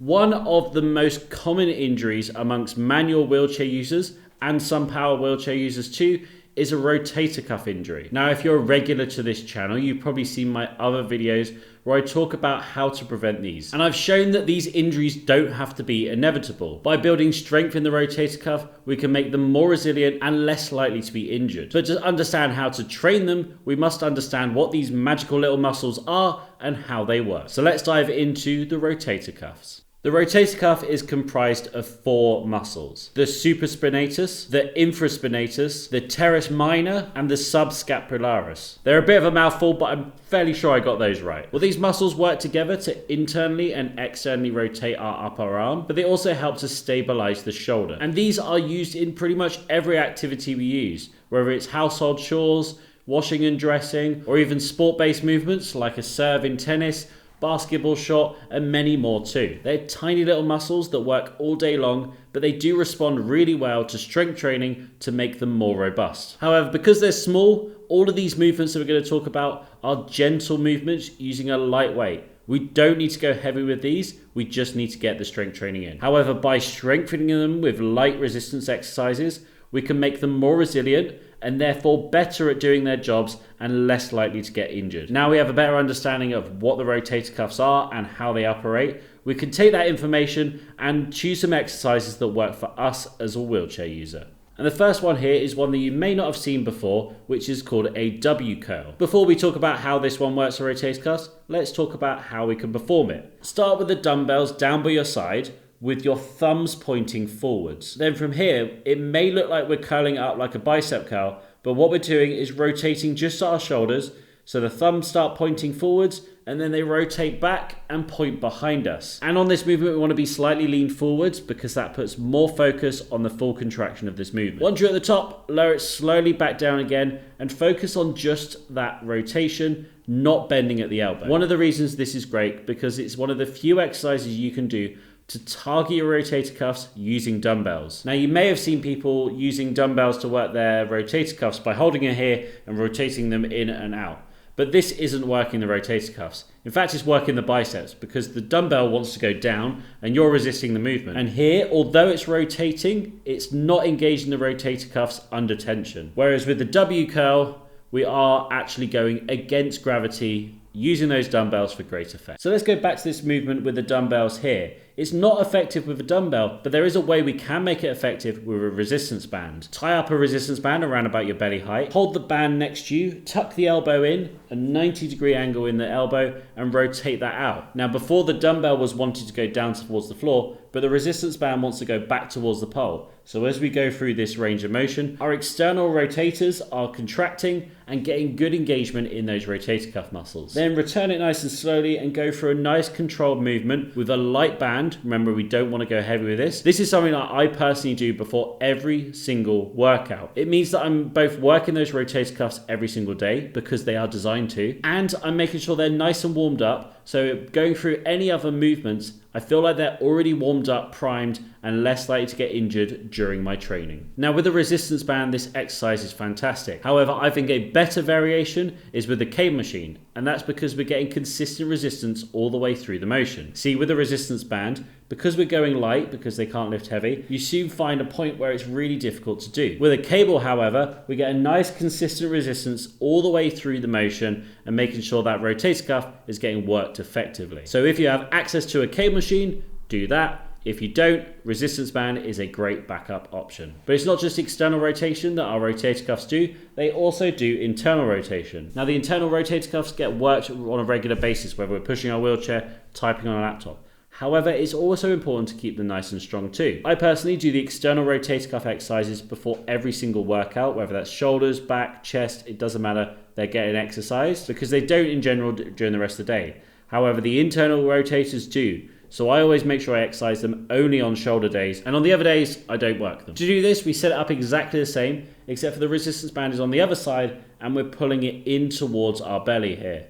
One of the most common injuries amongst manual wheelchair users and some power wheelchair users too is a rotator cuff injury. Now, if you're a regular to this channel, you've probably seen my other videos where I talk about how to prevent these. And I've shown that these injuries don't have to be inevitable. By building strength in the rotator cuff, we can make them more resilient and less likely to be injured. But to understand how to train them, we must understand what these magical little muscles are and how they work. So let's dive into the rotator cuffs. The rotator cuff is comprised of 4 muscles: the supraspinatus, the infraspinatus, the teres minor, and the subscapularis. They're a bit of a mouthful, but I'm fairly sure I got those right. Well, these muscles work together to internally and externally rotate our upper arm, but they also help to stabilize the shoulder. And these are used in pretty much every activity we use, whether it's household chores, washing and dressing, or even sport-based movements like a serve in tennis, basketball shot, and many more too. They're tiny little muscles that work all day long, but they do respond really well to strength training to make them more robust. However, because they're small, all of these movements that we're going to talk about are gentle movements using a light weight. We don't need to go heavy with these, we just need to get the strength training in. However, by strengthening them with light resistance exercises, we can make them more resilient and therefore better at doing their jobs and less likely to get injured. Now we have a better understanding of what the rotator cuffs are and how they operate. We can take that information and choose some exercises that work for us as a wheelchair user. And the first one here is one that you may not have seen before, which is called a W curl. Before we talk about how this one works for rotator cuffs, let's talk about how we can perform it. Start with the dumbbells down by your side, with your thumbs pointing forwards. Then from here, it may look like we're curling it up like a bicep curl, but what we're doing is rotating just our shoulders, so the thumbs start pointing forwards, and then they rotate back and point behind us. And on this movement, we want to be slightly leaned forwards because that puts more focus on the full contraction of this movement. Once you're at the top, lower it slowly back down again and focus on just that rotation, not bending at the elbow. One of the reasons this is great because it's one of the few exercises you can do to target your rotator cuffs using dumbbells. Now, you may have seen people using dumbbells to work their rotator cuffs by holding it here and rotating them in and out. But this isn't working the rotator cuffs. In fact, it's working the biceps because the dumbbell wants to go down and you're resisting the movement. And here, although it's rotating, it's not engaging the rotator cuffs under tension. Whereas with the W curl, we are actually going against gravity using those dumbbells for great effect. So let's go back to this movement with the dumbbells here. It's not effective with a dumbbell, but there is a way we can make it effective with a resistance band. Tie up a resistance band around about your belly height, hold the band next to you, tuck the elbow in, a 90-degree angle in the elbow, and rotate that out. Now, before the dumbbell was wanting to go down towards the floor, but the resistance band wants to go back towards the pole. So as we go through this range of motion, our external rotators are contracting and getting good engagement in those rotator cuff muscles. Then return it nice and slowly and go for a nice controlled movement with a light band. Remember, we don't want to go heavy with this. This is something that I personally do before every single workout. It means that I'm both working those rotator cuffs every single day because they are designed to, and I'm making sure they're nice and warmed up. So going through any other movements, I feel like they're already warmed up, primed, and less likely to get injured during my training. Now with the resistance band, this exercise is fantastic. However, I think a better variation is with the cable machine, and that's because we're getting consistent resistance all the way through the motion. See, with the resistance band, because we're going light, because they can't lift heavy, you soon find a point where it's really difficult to do. With a cable, however, we get a nice consistent resistance all the way through the motion and making sure that rotator cuff is getting worked effectively. So if you have access to a cable machine, do that. If you don't, resistance band is a great backup option. But it's not just external rotation that our rotator cuffs do, they also do internal rotation. Now the internal rotator cuffs get worked on a regular basis, whether we're pushing our wheelchair, typing on a laptop. However, it's also important to keep them nice and strong too. I personally do the external rotator cuff exercises before every single workout, whether that's shoulders, back, chest, it doesn't matter, they're getting exercised because they don't in general during the rest of the day. However, the internal rotators do. So I always make sure I exercise them only on shoulder days, and on the other days, I don't work them. To do this, we set it up exactly the same, except for the resistance band is on the other side, and we're pulling it in towards our belly here.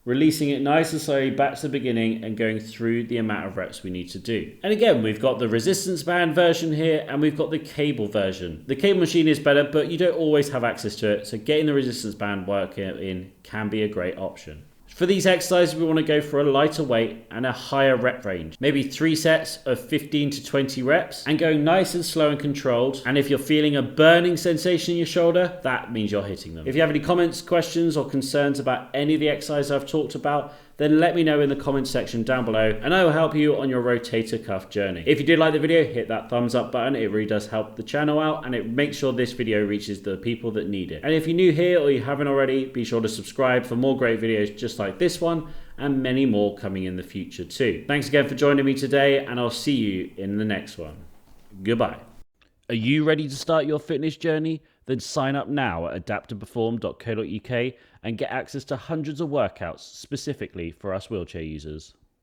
Releasing it nice and slowly back to the beginning and going through the amount of reps we need to do. And again, we've got the resistance band version here, and we've got the cable version. The cable machine is better, but you don't always have access to it, so getting the resistance band working in can be a great option. For these exercises, we want to go for a lighter weight and a higher rep range. Maybe 3 sets of 15 to 20 reps and going nice and slow and controlled. And if you're feeling a burning sensation in your shoulder, that means you're hitting them. If you have any comments, questions, or concerns about any of the exercises I've talked about, then let me know in the comments section down below and I will help you on your rotator cuff journey. If you did like the video, hit that thumbs up button. It really does help the channel out and it makes sure this video reaches the people that need it. And if you're new here or you haven't already, be sure to subscribe for more great videos just like this one and many more coming in the future too. Thanks again for joining me today and I'll see you in the next one. Goodbye. Are you ready to start your fitness journey? Then sign up now at adapttoperform.co.uk and get access to hundreds of workouts specifically for us wheelchair users.